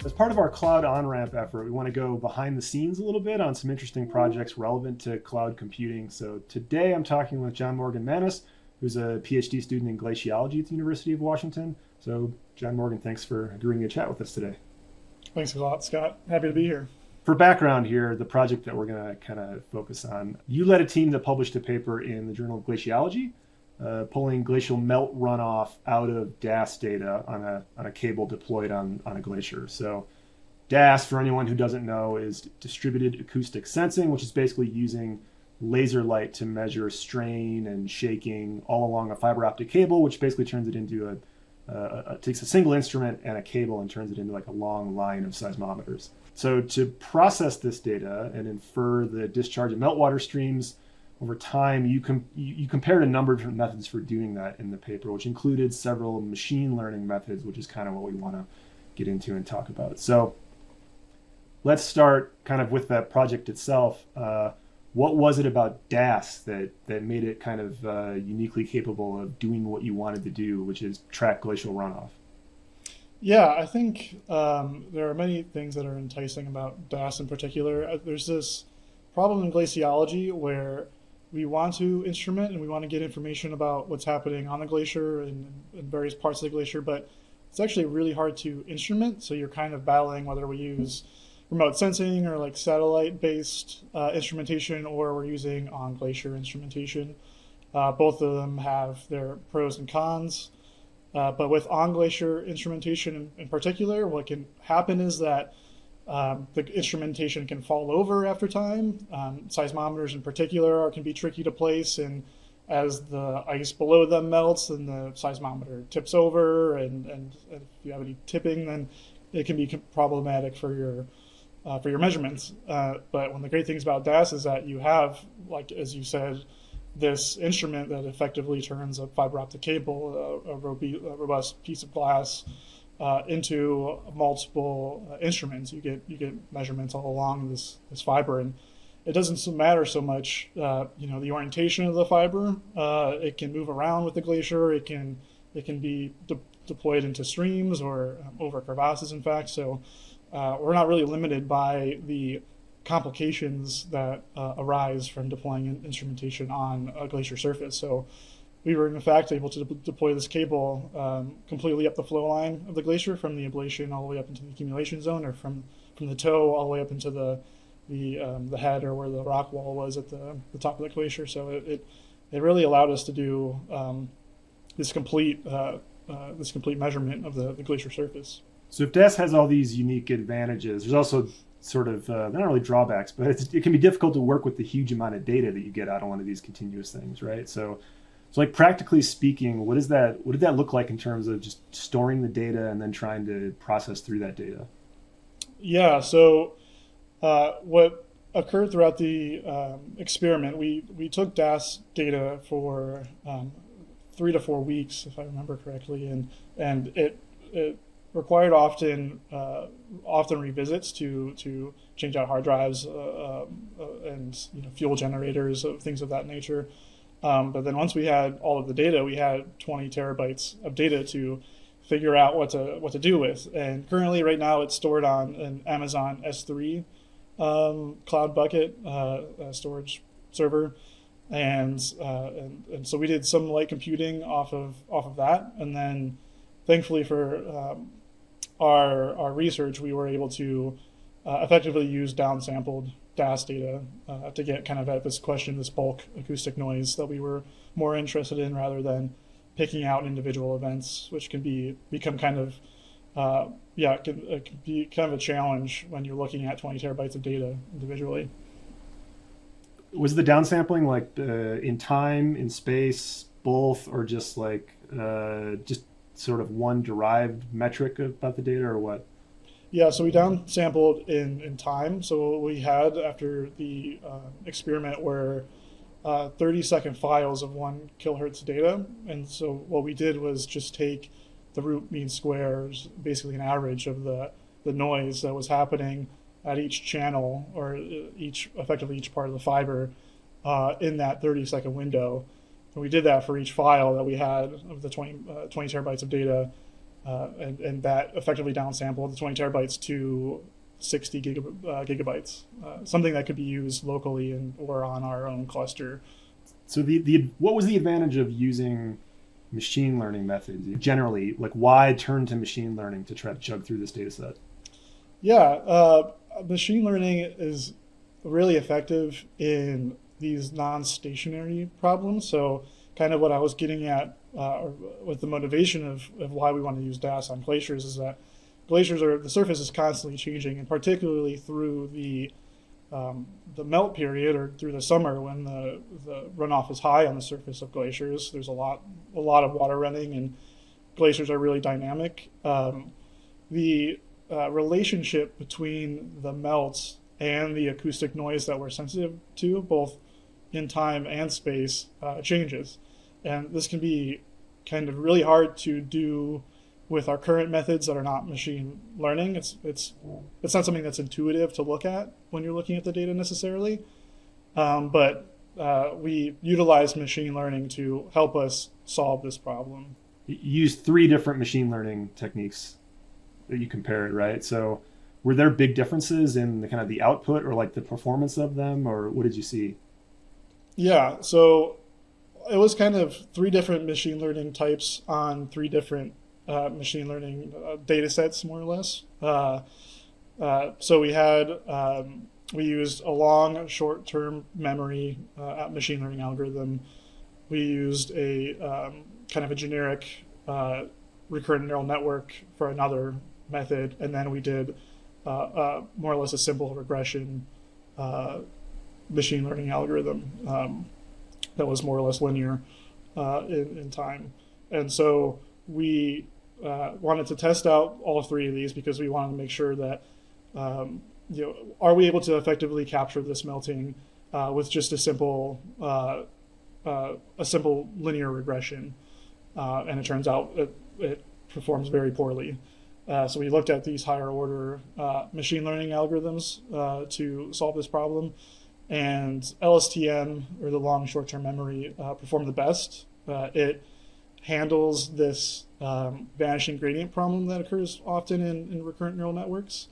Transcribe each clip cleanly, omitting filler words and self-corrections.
As part of our cloud on-ramp effort, we want to go behind the scenes a little bit on some interesting projects relevant to cloud computing. So today I'm talking with John Morgan Manus, who's a PhD student in glaciology at the University of Washington. So John Morgan, thanks for agreeing to chat with us today. Thanks a lot, Scott. Happy to be here. For background here, the project that we're going to kind of focus on, you led a team that published a paper in the Journal of Glaciology, pulling glacial melt runoff out of DAS data on a cable deployed on a glacier. So DAS, for anyone who doesn't know, is distributed acoustic sensing, which is basically using laser light to measure strain and shaking all along a fiber optic cable, which basically turns it into takes a single instrument and a cable and turns it into like a long line of seismometers. So to process this data and infer the discharge of meltwater streams over time, you compared a number of different methods for doing that in the paper, which included several machine learning methods, which is kind of what we want to get into and talk about. So let's start kind of with that project itself. What was it about DAS that made it kind of uniquely capable of doing what you wanted to do, which is track glacial runoff? Yeah, I think there are many things that are enticing about DAS in particular. There's this problem in glaciology where we want to instrument and we want to get information about what's happening on the glacier and in various parts of the glacier, but it's actually really hard to instrument. So you're kind of battling whether we use remote sensing or like satellite-based instrumentation, or we're using on-glacier instrumentation. Both of them have their pros and cons. But with on-glacier instrumentation in particular, what can happen is that the instrumentation can fall over after time. Seismometers in particular can be tricky to place, and as the ice below them melts, then the seismometer tips over, and if you have any tipping, then it can be problematic for your measurements. But one of the great things about DAS is that you have, like as you said, this instrument that effectively turns a fiber optic cable, a robust piece of glass, into multiple instruments. You get measurements all along this fiber, and it doesn't matter so much, the orientation of the fiber. It can move around with the glacier. It can be deployed into streams or over crevasses. In fact, so we're not really limited by the complications that arise from deploying instrumentation on a glacier surface. So we were in fact able to deploy this cable completely up the flow line of the glacier, from the ablation all the way up into the accumulation zone, or from the toe all the way up into the head, or where the rock wall was at the top of the glacier. So it really allowed us to do this complete measurement of the glacier surface. So if DAS has all these unique advantages, there's also sort of, they're not really drawbacks, but it can be difficult to work with the huge amount of data that you get out of one of these continuous things, right? So like practically speaking, what did that look like in terms of just storing the data and then trying to process through that data? Yeah, so what occurred throughout the experiment, we took DAS data for 3 to 4 weeks, if I remember correctly, and it required often revisits to change out hard drives and fuel generators, things of that nature. But then once we had all of the data, we had 20 terabytes of data to figure out what to do with. And currently, right now, it's stored on an Amazon S3 cloud bucket storage server, and so we did some light computing off of that, and then thankfully for our research, we were able to effectively use downsampled DAS data to get kind of at this question, this bulk acoustic noise that we were more interested in, rather than picking out individual events, which can become kind of it can be kind of a challenge when you're looking at 20 terabytes of data individually. Was the downsampling like in time, in space, both, or just like just sort of one derived metric about the data, or what? Yeah, so we downsampled in time. So what we had after the experiment were 30-second files of 1 kilohertz data. And so what we did was just take the root mean squares, basically an average of the noise that was happening at each channel, or effectively each part of the fiber in that 30-second window. And we did that for each file that we had of the 20 terabytes of data. and that effectively downsampled the 20 terabytes to 60 gigabytes, something that could be used locally or on our own cluster. So the what was the advantage of using machine learning methods generally? Like, why turn to machine learning to try to chug through this data set? Yeah, machine learning is really effective in these non-stationary problems. So kind of what I was getting at with the motivation of why we want to use DAS on glaciers is that the surface is constantly changing, and particularly through the melt period or through the summer when the runoff is high on the surface of glaciers. There's a lot of water running, and glaciers are really dynamic. The relationship between the melts and the acoustic noise that we're sensitive to, both in time and space, changes. And this can be kind of really hard to do with our current methods that are not machine learning. It's not something that's intuitive to look at when you're looking at the data necessarily. But we utilize machine learning to help us solve this problem. You used 3 different machine learning techniques that you compared, right? So were there big differences in the kind of the output or like the performance of them, or what did you see? Yeah, so it was kind of 3 different machine learning types on 3 different machine learning data sets, more or less. So we used a long short-term memory machine learning algorithm. We used a kind of a generic recurrent neural network for another method, and then we did more or less a simple regression machine learning algorithm that was more or less linear in time. And so we wanted to test out all 3 of these because we wanted to make sure that are we able to effectively capture this melting with just a simple linear regression, and it turns out it performs very poorly. So we looked at these higher order machine learning algorithms to solve this problem, and LSTM, or the long short-term memory, performed the best. It handles this vanishing gradient problem that occurs often in recurrent neural networks.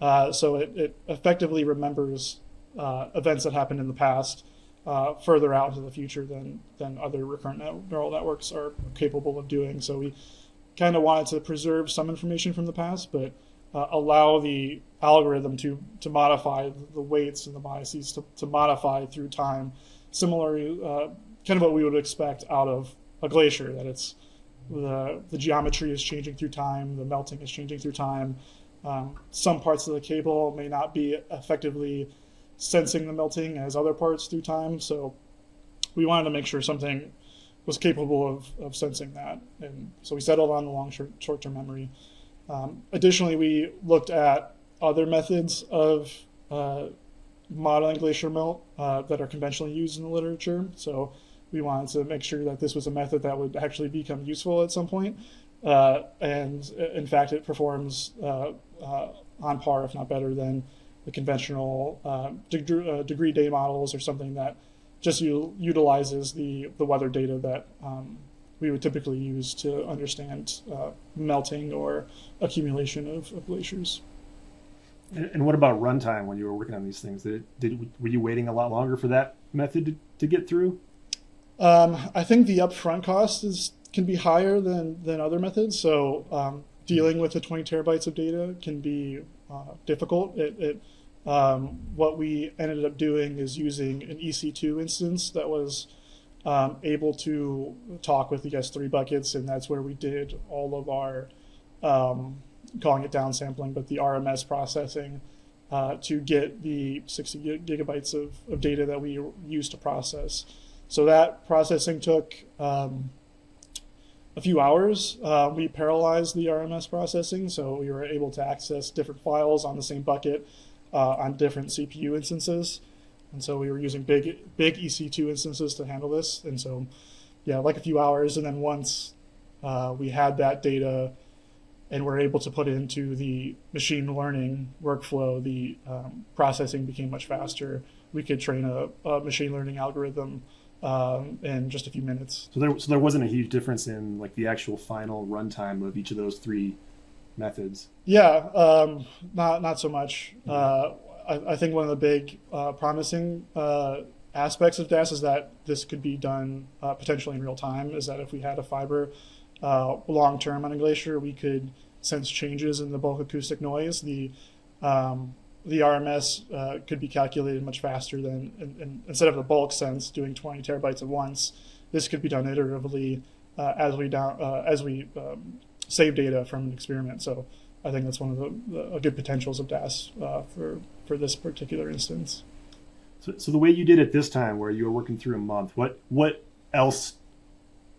So it effectively remembers events that happened in the past further out into the future than other recurrent neural networks are capable of doing. So we kind of wanted to preserve some information from the past, but allow the algorithm to modify the weights and the biases to modify through time, similarly, kind of what we would expect out of a glacier, that it's the geometry is changing through time, the melting is changing through time. Some parts of the cable may not be effectively sensing the melting as other parts through time, so we wanted to make sure something was capable of sensing that. And so we settled on the long short-term memory. Additionally, we looked at other methods of modeling glacier melt that are conventionally used in the literature. So we wanted to make sure that this was a method that would actually become useful at some point. And in fact, it performs on par, if not better, than the conventional degree day models, or something that just utilizes the weather data that we would typically use to understand melting or accumulation of glaciers. And what about runtime when you were working on these things? Were you waiting a lot longer for that method to get through? I think the upfront cost can be higher than other methods. So dealing with the 20 terabytes of data can be difficult. What we ended up doing is using an EC2 instance that was able to talk with the S3 buckets, and that's where we did all of our, calling it downsampling, but the RMS processing to get the 60 gigabytes of data that we used to process. So that processing took a few hours. We parallelized the RMS processing, so we were able to access different files on the same bucket on different CPU instances. And so we were using big EC2 instances to handle this. And so, yeah, like a few hours. And then once we had that data and were able to put it into the machine learning workflow, the processing became much faster. We could train a machine learning algorithm in just a few minutes. So there wasn't a huge difference in like the actual final runtime of each of those three methods. Yeah, not so much. I think one of the big promising aspects of DAS is that this could be done potentially in real time. Is that if we had a fiber long term on a glacier, we could sense changes in the bulk acoustic noise. The RMS could be calculated much faster than instead of the bulk sense doing 20 terabytes at once. This could be done iteratively as we save data from an experiment. So I think that's one of the good potentials of DAS for this particular instance. So the way you did it this time, where you were working through a month, what else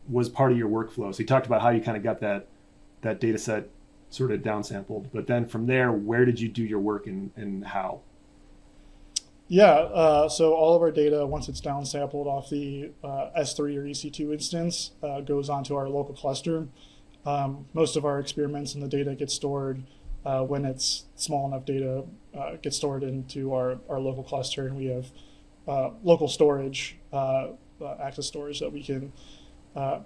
was part of your workflow? So you talked about how you kind of got that data set sort of downsampled, but then from there, where did you do your work and how? Yeah, so all of our data, once it's downsampled off the S3 or EC2 instance, goes onto our local cluster. Most of our experiments and the data get stored when it's small enough data gets stored into our local cluster, and we have local storage, access storage that we can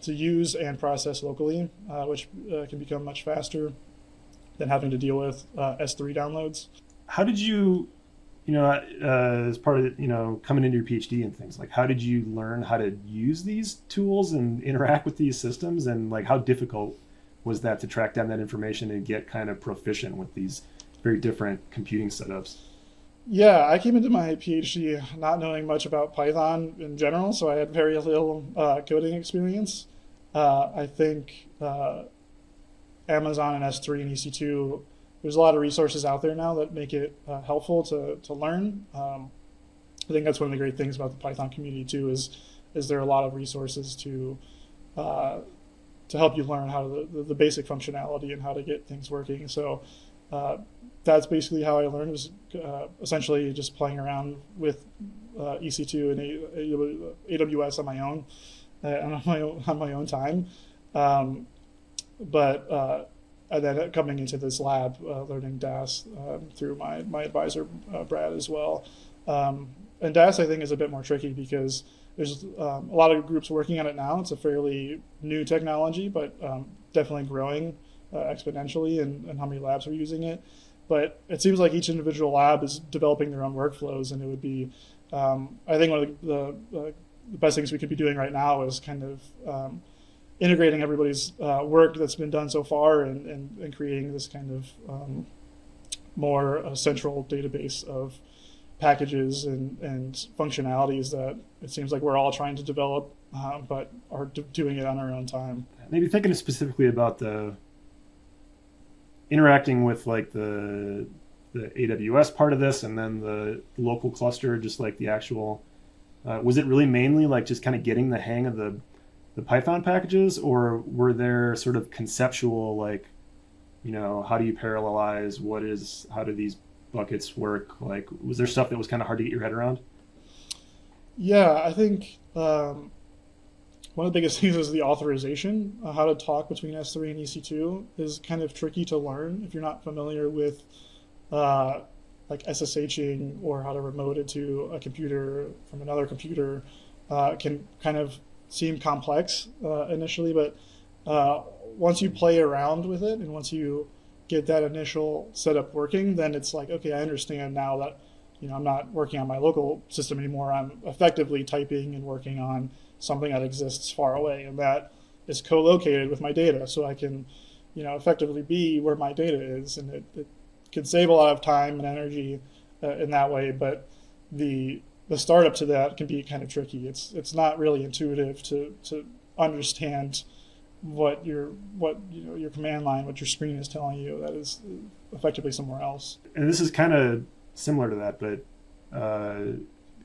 to use and process locally, which can become much faster than having to deal with S3 downloads. How did you, as part of, coming into your PhD and things, like how did you learn how to use these tools and interact with these systems? And like how difficult was that to track down that information and get kind of proficient with these very different computing setups? Yeah, I came into my PhD not knowing much about Python in general, so I had very little coding experience. I think Amazon and S3 and EC2, there's a lot of resources out there now that make it helpful to learn. I think that's one of the great things about the Python community too, is there are a lot of resources to help you learn how the basic functionality and how to get things working. So that's basically how I learned, was essentially just playing around with EC2 and AWS on my own, and on my own time. And then coming into this lab, learning DAS through my advisor, Brad, as well. And DAS, I think, is a bit more tricky because there's a lot of groups working on it now. It's a fairly new technology, but definitely growing exponentially in how many labs are using it. But it seems like each individual lab is developing their own workflows, and it would be, I think one of the best things we could be doing right now is kind of integrating everybody's work that's been done so far and creating this kind of more central database of packages and functionalities that it seems like we're all trying to develop, but are doing it on our own time. Maybe thinking specifically about the interacting with like the AWS part of this and then the local cluster, just like the actual, was it really mainly like just kind of getting the hang of the Python packages, or were there sort of conceptual, like, how do you parallelize, how do these buckets work? Like, was there stuff that was kind of hard to get your head around? Yeah, I think one of the biggest things is the authorization. How to talk between S3 and EC2 is kind of tricky to learn if you're not familiar with like SSHing or how to remote it to a computer from another computer. Can kind of seem complex initially, but once you play around with it and once you get that initial setup working, then it's like, okay, I understand now that I'm not working on my local system anymore. I'm effectively typing and working on something that exists far away, and that is co-located with my data, so I can effectively be where my data is, and it can save a lot of time and energy in that way. But the startup to that can be kind of tricky. It's not really intuitive to understand what your command line, what your screen is telling you that is effectively somewhere else. And this is kind of similar to that, but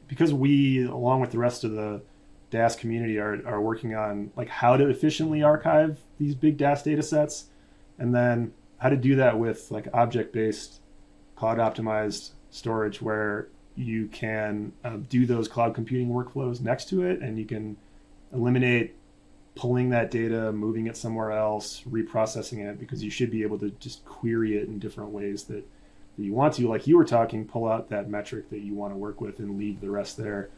because we, along with the rest of the DAS community, are working on like how to efficiently archive these big DAS data sets, and then how to do that with like object-based, cloud-optimized storage, where you can do those cloud computing workflows next to it, and you can eliminate pulling that data, moving it somewhere else, reprocessing it, because you should be able to just query it in different ways that you want to, like you were talking, pull out that metric that you want to work with and leave the rest there.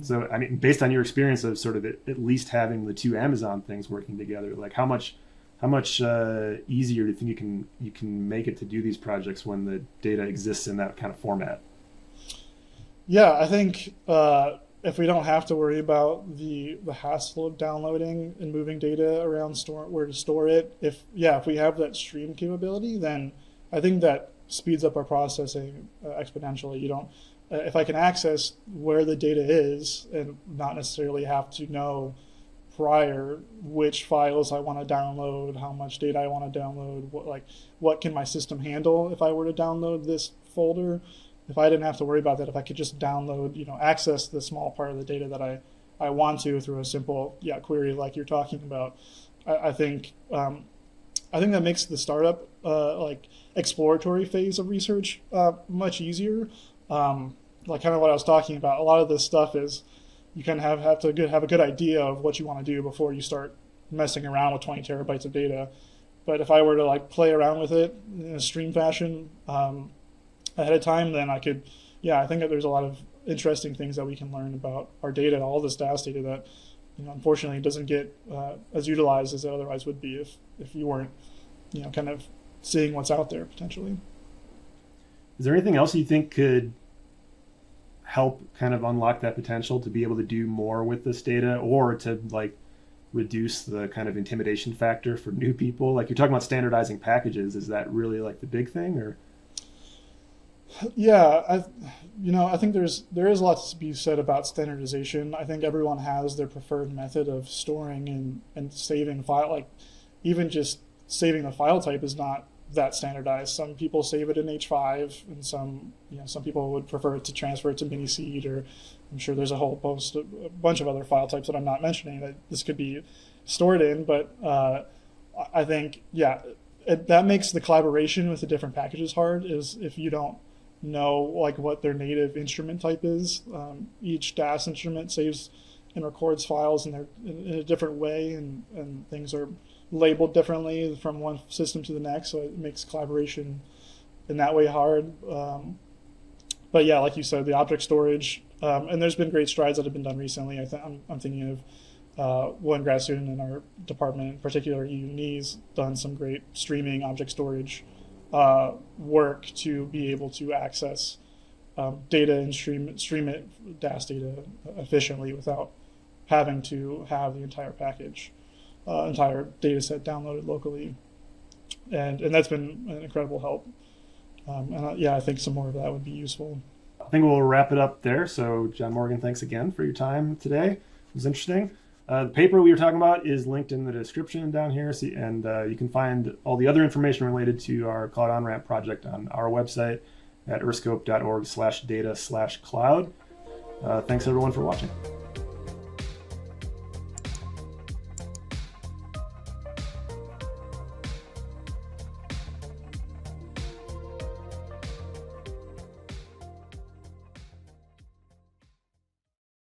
So, I mean, based on your experience of sort of at least having the two Amazon things working together, like how much easier do you think you can make it to do these projects when the data exists in that kind of format? Yeah, I think if we don't have to worry about the hassle of downloading and moving data around, where to store it, if we have that stream capability, then I think that speeds up our processing exponentially. You don't if I can access where the data is and not necessarily have to know prior which files I want to download, how much data I want to download, what can my system handle if I were to download this folder. If I didn't have to worry about that, if I could just download, access the small part of the data that I want to through a simple query like you're talking about, I think that makes the startup exploratory phase of research much easier. Like kind of what I was talking about. A lot of this stuff is you kind of have to have a good idea of what you want to do before you start messing around with 20 terabytes of data. But if I were to play around with it in a stream fashion ahead of time, then I could, I think that there's a lot of interesting things that we can learn about our data, all this DAS data that, unfortunately doesn't get as utilized as it otherwise would be if you weren't, kind of seeing what's out there potentially. Is there anything else you think could help kind of unlock that potential to be able to do more with this data, or to reduce the kind of intimidation factor for new people? Like, you're talking about standardizing packages. Is that really the big thing, or? Yeah, I think there is a lot to be said about standardization. I think everyone has their preferred method of storing and saving file. Even just saving the file type is not that standardized. Some people save it in H5, and some people would prefer to transfer it to Miniseed, or I'm sure there's a bunch of other file types that I'm not mentioning that this could be stored in. But I think that makes the collaboration with the different packages hard. Is if you don't know what their native instrument type is. Each DAS instrument saves and records files in a different way, and things are labeled differently from one system to the next, so it makes collaboration in that way hard. But like you said, the object storage, and there's been great strides that have been done recently. I'm thinking of one grad student in our department, in particular, Uni's done some great streaming object storage work to be able to access data and stream it, DAS data, efficiently without having to have the entire package, entire data set downloaded locally. And that's been an incredible help. I think some more of that would be useful. I think we'll wrap it up there. So, John Morgan, thanks again for your time today. It was interesting. The paper we were talking about is linked in the description down here, and you can find all the other information related to our Cloud OnRamp project on our website at earthscope.org/data/cloud. Thanks everyone for watching.